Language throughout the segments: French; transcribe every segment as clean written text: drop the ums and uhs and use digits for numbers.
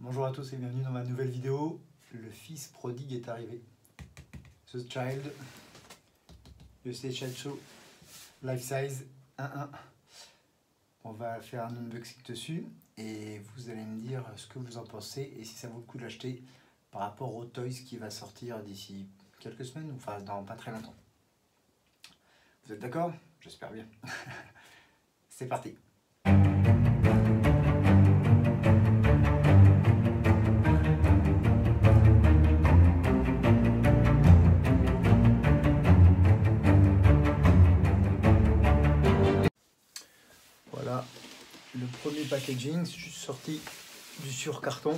Bonjour à tous et bienvenue dans ma nouvelle vidéo. Le fils prodigue est arrivé. The Child, USA Sideshow, Life Size 1.1. On va faire un unboxing dessus et vous allez me dire ce que vous en pensez et si ça vaut le coup de l'acheter par rapport au Toys qui va sortir d'ici quelques semaines, enfin dans pas très longtemps. Vous êtes d'accord? J'espère bien. C'est parti. Voilà le premier packaging, c'est juste sorti du sur-carton.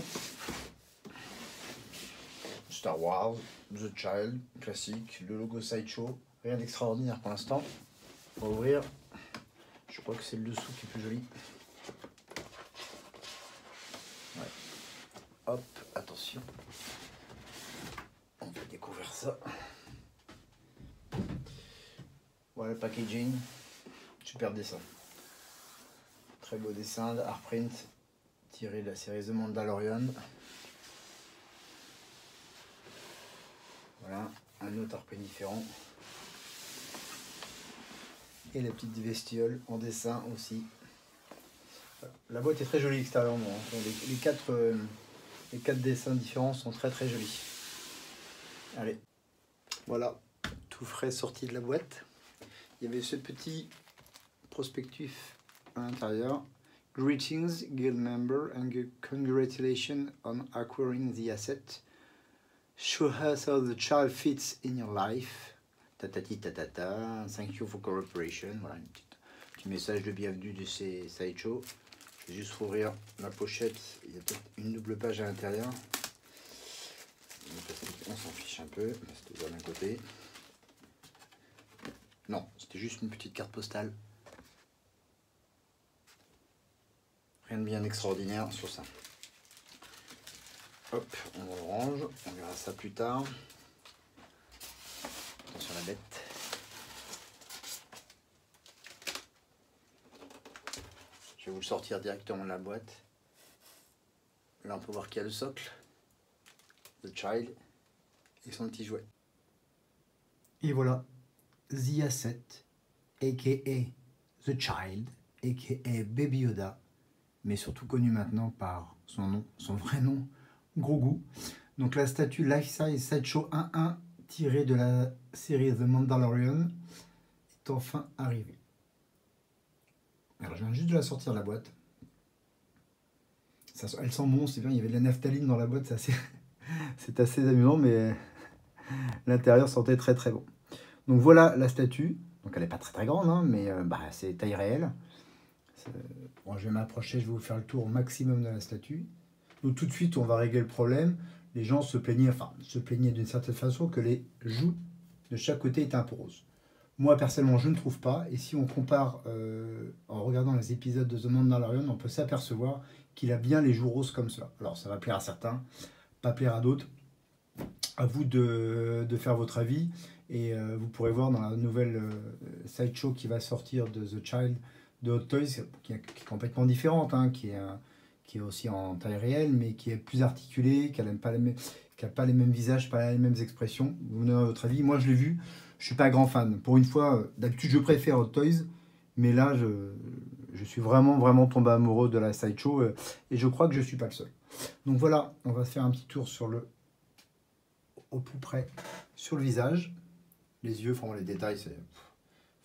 Star Wars, The Child, classique, le logo Sideshow, rien d'extraordinaire pour l'instant. On va ouvrir, je crois que c'est le dessous qui est plus joli. Ouais. Hop, attention, on va découvrir ça. Voilà le packaging, super dessin. Très beau dessin de Artprint tiré de la série The Mandalorian. Voilà, un autre Artprint différent. Et la petite vestiole en dessin aussi. La boîte est très jolie extérieurement. Les quatre dessins différents sont très très jolis. Allez, voilà, tout frais sorti de la boîte. Il y avait ce petit prospectus à l'intérieur. Greetings, guild member, and congratulations on acquiring the asset. Show us how the child fits in your life. Tatati tatata. Thank you for cooperation. Voilà, un petit message de bienvenue de ces Sideshow. Je vais juste rouvrir la pochette. Il y a peut-être une double page à l'intérieur. On s'en fiche un peu. C'était d'un côté. Non, c'était juste une petite carte postale. Rien de bien extraordinaire sur ça. Hop, on le range, on verra ça plus tard. Attention à la bête. Je vais vous le sortir directement de la boîte. Là, on peut voir qu'il y a le socle, The Child et son petit jouet. Et voilà, The Asset, a.k.a. The Child, a.k.a. Baby Yoda, mais surtout connu maintenant par son nom, son vrai nom, Grogu. Donc la statue Life Size Sideshow 1.1 tirée de la série The Mandalorian est enfin arrivée. Alors je viens juste de la sortir de la boîte. Ça, elle sent bon, c'est bien, il y avait de la naphtaline dans la boîte, c'est assez amusant, mais l'intérieur sentait très très bon. Donc voilà la statue. Donc elle n'est pas très très grande, hein, mais c'est taille réelle. Bon, je vais m'approcher, je vais vous faire le tour au maximum de la statue. Donc tout de suite, on va régler le problème. Les gens se plaignaient d'une certaine façon que les joues de chaque côté étaient un peu roses. Moi, personnellement, je ne trouve pas. Et si on compare, en regardant les épisodes de The Mandalorian, on peut s'apercevoir qu'il a bien les joues roses comme cela. Alors, ça va plaire à certains, pas plaire à d'autres. À vous de faire votre avis. Et vous pourrez voir dans la nouvelle Sideshow qui va sortir de The Child de Hot Toys, qui est complètement différente, hein, qui est aussi en taille réelle, mais qui est plus articulée, qui n'a pas les mêmes visages, pas les mêmes expressions. Vous me donnez votre avis. Moi, je l'ai vu, je ne suis pas grand fan. Pour une fois, d'habitude, je préfère Hot Toys, mais là, je suis vraiment tombé amoureux de la Sideshow, et je crois que je ne suis pas le seul. Donc voilà, on va faire un petit tour au plus près sur le visage. Les yeux, les détails, c'est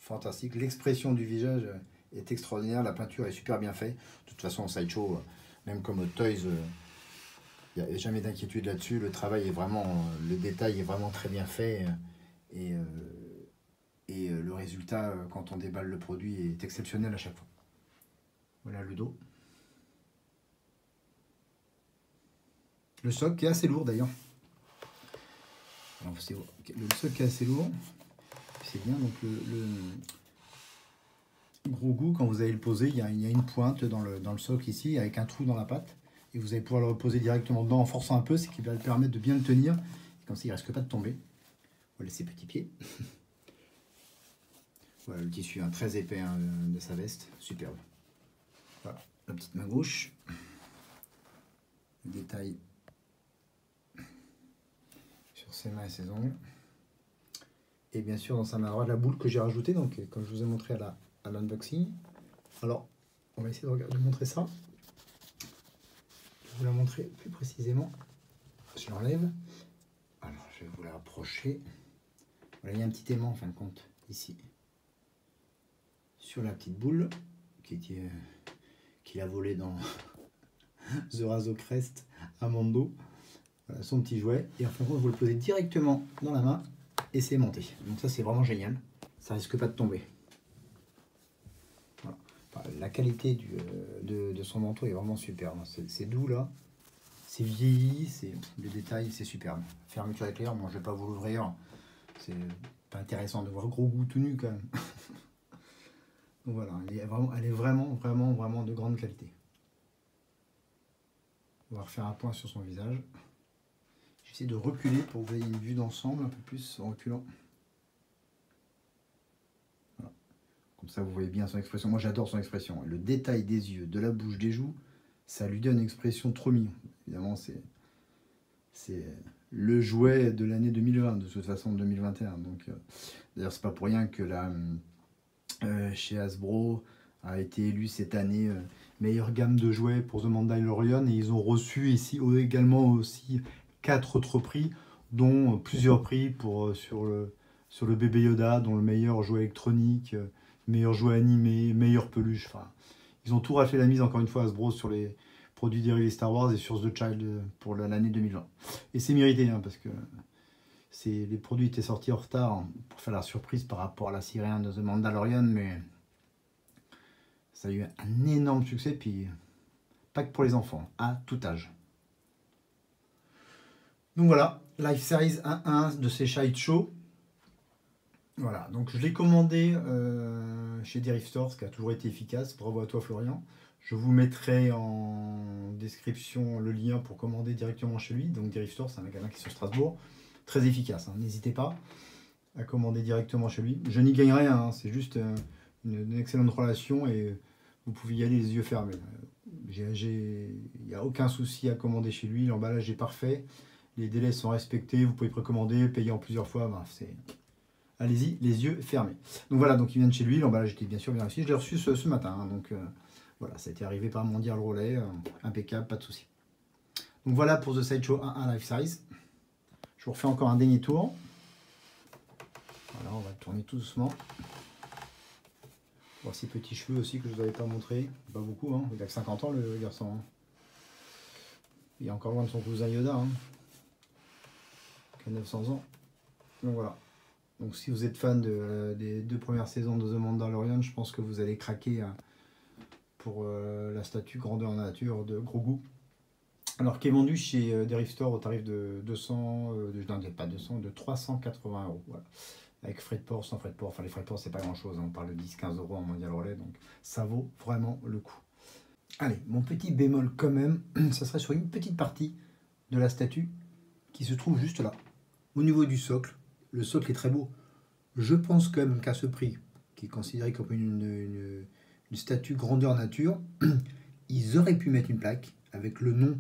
fantastique. L'expression du visage est extraordinaire, la peinture est super bien faite. De toute façon, en Sideshow, même comme Hot Toys, il n'y a jamais d'inquiétude là-dessus. Le travail est vraiment, le détail est vraiment très bien fait. Et le résultat, quand on déballe le produit, est exceptionnel à chaque fois. Voilà le dos. Le socle qui est assez lourd d'ailleurs. Le socle qui est assez lourd. C'est bien, donc le Grogu, quand vous allez le poser, il y a une pointe dans le socle ici, avec un trou dans la patte. Et vous allez pouvoir le reposer directement dedans en forçant un peu, ce qui va le permettre de bien le tenir. Et comme ça, il ne risque pas de tomber. Voilà ses petits pieds. Voilà le tissu très épais de sa veste, superbe. Voilà, la petite main gauche. le détail sur ses mains et ses ongles. Et bien sûr, dans sa main droite, la boule que j'ai rajoutée, donc comme je vous ai montré à l'unboxing. Alors, on va essayer de montrer ça. Je vais vous la montrer plus précisément. Je l'enlève. Alors, je vais vous la rapprocher. Voilà, il y a un petit aimant en fin de compte, ici. Sur la petite boule, qu'il a volé dans The Razor Crest à Mando. Voilà, son petit jouet. Et en fin de compte, vous le posez directement dans la main et c'est monté. Donc ça, c'est vraiment génial. Ça risque pas de tomber. Voilà. Enfin, la qualité de son manteau est vraiment superbe. C'est doux là. C'est vieilli, les détails, c'est superbe. Fermeture éclair, moi je vais pas vous l'ouvrir. C'est pas intéressant de voir Gros Goût tout nu quand même. Donc voilà, elle est vraiment de grande qualité. On va refaire un point sur son visage. J'essaie de reculer pour que vous ayez une vue d'ensemble un peu plus en reculant. Voilà. Comme ça vous voyez bien son expression. Moi j'adore son expression. Le détail des yeux, de la bouche, des joues, ça lui donne une expression trop mignon. Évidemment c'est le jouet de l'année 2020, de toute façon 2021. Donc d'ailleurs c'est pas pour rien que chez Hasbro a été élu cette année meilleure gamme de jouets pour The Mandalorian, et ils ont reçu ici également aussi 4 autres prix, dont plusieurs prix sur le bébé Yoda, dont le meilleur jouet électronique, meilleur jouet animé, meilleure peluche. Enfin, ils ont tout raflé la mise encore une fois Hasbro sur les produits dérivés Star Wars et sur The Child pour l'année 2020. Et c'est mérité hein, parce que les produits étaient sortis en retard pour faire la surprise par rapport à la série 1 de The Mandalorian, mais ça a eu un énorme succès, puis pas que pour les enfants, à tout âge. Donc voilà, Life Size 1.1 de ces Sideshow. Voilà, donc je l'ai commandé chez Derive Store, ce qui a toujours été efficace. Bravo à toi Florian. Je vous mettrai en description le lien pour commander directement chez lui. Donc Derive Store, c'est un magasin qui est sur Strasbourg. Très efficace, hein. N'hésitez pas à commander directement chez lui. Je n'y gagne rien, hein. C'est juste une excellente relation et vous pouvez y aller les yeux fermés. Il n'y a aucun souci à commander chez lui, l'emballage est parfait, les délais sont respectés, vous pouvez précommander, payer en plusieurs fois, bref, allez-y, les yeux fermés. Donc voilà, donc ils viennent chez lui, l'emballage était bien sûr bien reçu, je l'ai reçu ce matin, hein, donc voilà, ça a été arrivé par Mondial Relais, impeccable, pas de souci. Donc voilà pour The Sideshow 1.1 Life Size. Je vous refais encore un dernier tour. Voilà, on va le tourner tout doucement. Voir ses petits cheveux aussi que je ne vous avais pas montré. Pas beaucoup, hein. Il a que 50 ans le garçon. Hein. Il est encore loin de son cousin Yoda. Hein. Qui a 900 ans. Donc voilà. Donc si vous êtes fan des 2 premières saisons de The Mandalorian, je pense que vous allez craquer pour la statue grandeur nature de Gros Goût. Alors qui est vendu chez Derive Store au tarif de 380 €. Voilà. Avec frais de port, sans frais de port. Enfin, les frais de port, c'est pas grand chose. On parle de 10-15 € en Mondial Relais. Donc, ça vaut vraiment le coup. Allez, mon petit bémol quand même, ça serait sur une petite partie de la statue qui se trouve juste là. Au niveau du socle. Le socle est très beau. Je pense quand même qu'à ce prix, qui est considéré comme une statue grandeur nature, ils auraient pu mettre une plaque avec le nom,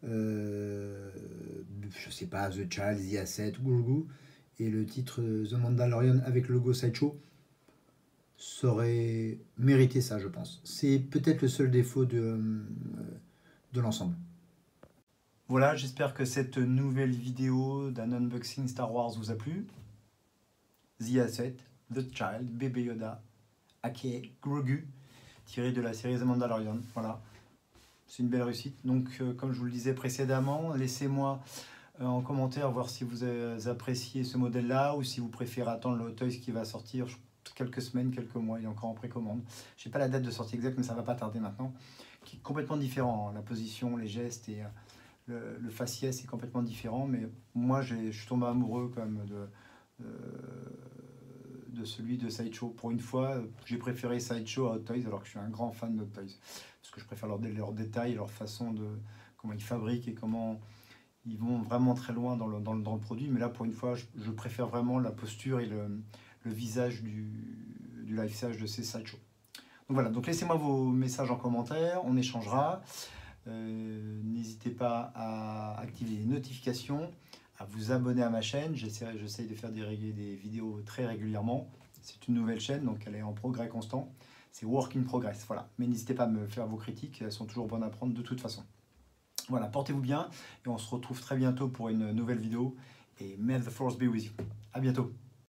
je sais pas, The Child, The Asset, Grogu, et le titre The Mandalorian avec le logo Sideshow. Ça aurait mérité ça, je pense. C'est peut-être le seul défaut de l'ensemble. Voilà, j'espère que cette nouvelle vidéo d'un unboxing Star Wars vous a plu. The Asset, The Child, Bébé Yoda, aka Grogu, tiré de la série The Mandalorian. Voilà, c'est une belle réussite. Donc, comme je vous le disais précédemment, laissez-moi en commentaire voir si vous appréciez ce modèle-là ou si vous préférez attendre le Hot Toys qui va sortir quelques semaines, quelques mois. Il est encore en précommande. Je n'ai pas la date de sortie exacte, mais ça ne va pas tarder maintenant. Qui est complètement différent. La position, les gestes et le faciès est complètement différent. Mais moi, je suis tombé amoureux quand même de celui de Sideshow. Pour une fois, j'ai préféré Sideshow à Hot Toys, alors que je suis un grand fan de Hot Toys. Parce que je préfère leurs détails, leur façon de comment ils fabriquent et comment ils vont vraiment très loin dans le produit. Mais là, pour une fois, je préfère vraiment la posture et le visage du life size de ces Sideshow. Donc voilà, donc laissez-moi vos messages en commentaire, on échangera. N'hésitez pas à activer les notifications, à vous abonner à ma chaîne. J'essaye de faire des vidéos très régulièrement. C'est une nouvelle chaîne, donc elle est en progrès constant. C'est work in progress, voilà. Mais n'hésitez pas à me faire vos critiques, elles sont toujours bonnes à prendre de toute façon. Voilà, portez-vous bien et on se retrouve très bientôt pour une nouvelle vidéo. Et may the force be with you. À bientôt.